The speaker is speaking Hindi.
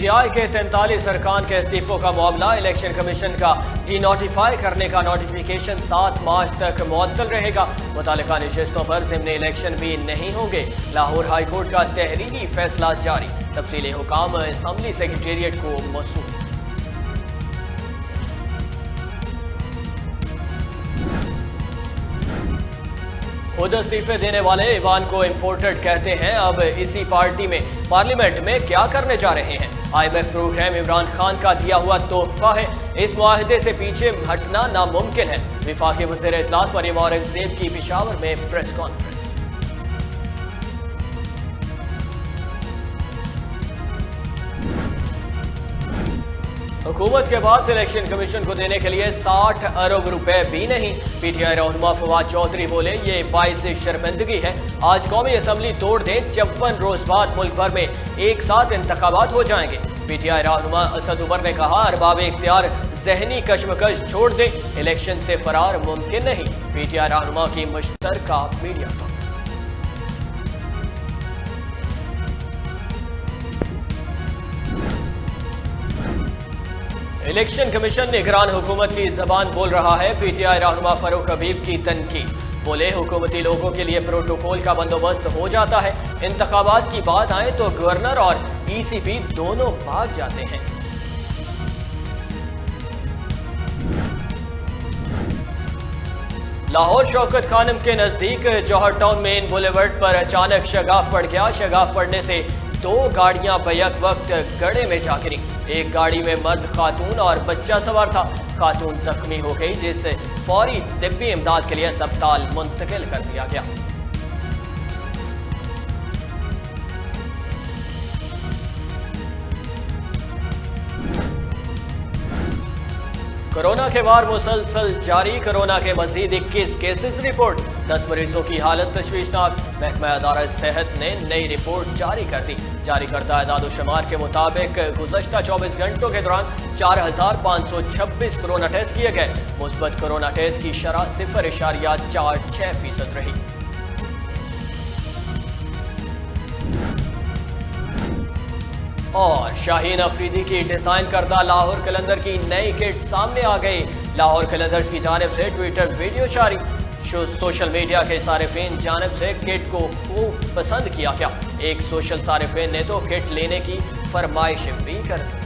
पीटीआई के 43 अरकान के इस्तीफों का मामला इलेक्शन कमीशन का डी नोटिफाई करने का नोटिफिकेशन 7 मार्च तक मुअत्तल रहेगा। मुतालिका नशिस्तों पर ज़िम्नी इलेक्शन भी नहीं होंगे। लाहौर हाई कोर्ट का तहरीरी फैसला जारी। तफसीली हुकाम असम्बली सेक्रेटेरिएट को मौसूल। खुद इस्तीफे देने वाले ईवान को इम्पोर्टेड कहते हैं। अब इसी पार्टी में पार्लियामेंट में क्या करने जा रहे हैं? IMF प्रोग्राम इमरान खान का दिया हुआ तोहफा है। इस मुआहदे से पीछे हटना नामुमकिन है। विफाकी वज़ीर इत्तलात मरियम औरंगज़ेब की पेशावर में प्रेस कॉन्फ्रेंस। हुकूमत के पास इलेक्शन कमीशन को देने के लिए 60 अरब रुपए भी नहीं। पीटीआई रहनुमा फवाद चौधरी बोले, ये बाइस शर्मिंदगी है। आज कौमी असम्बली तोड़ दें, 54 रोज बाद मुल्क भर में एक साथ इंतखाबात हो जाएंगे। पीटीआई रहनुमा असद उमर ने कहा, अरबाब इख्तियार जहनी कशमकश छोड़ दें, इलेक्शन से फरार मुमकिन नहीं। पीटीआई रहनुमा की मुश्तरका मीडिया पर। इलेक्शन कमीशन निगरान हुकूमत की जबान बोल रहा है। पीटीआई रहनुमा फारूक हबीब की तनकीद। बोले, हुकूमती लोगों के लिए प्रोटोकॉल का बंदोबस्त हो जाता है, इंतखाबात की बात आए तो गवर्नर और ECP दोनों भाग जाते हैं। लाहौर शौकत खानम के नजदीक जौहर टाउन मेन बुलेवर्ड पर अचानक शगाफ पड़ गया। शगाफ पड़ने से 2 गाड़ियां बैक वक्त गड्ढे में जा गिरी। एक गाड़ी में मर्द, खातून और बच्चा सवार था। खातून जख्मी हो गई, जिसे फौरी तिब्बी इमदाद के लिए अस्पताल मुंतकिल कर दिया गया। कोरोना के वार मुसलसल जारी। कोरोना के मजीद 21 केसेस रिपोर्ट। 10 मरीजों की हालत तशवीशनाक। महकमा अदारा सेहत ने नई रिपोर्ट जारी कर दी। जारी करदा एदाद-ओ-शुमार के मुताबिक गुज़श्ता 24 घंटों के दौरान 4526 कोरोना टेस्ट किए गए। मुस्बत कोरोना टेस्ट की शरह 0.46% रही। और शाहीन अफरीदी की डिजाइन करदा लाहौर कैलेंडर की नई किट सामने आ गई। लाहौर कैलेंडर्स की जानिब से ट्विटर वीडियो जारी। सोशल मीडिया के सारिफीन जानिब से किट को खूब पसंद किया गया। एक सोशल सारिफीन ने तो किट लेने की फरमाइश भी कर दी।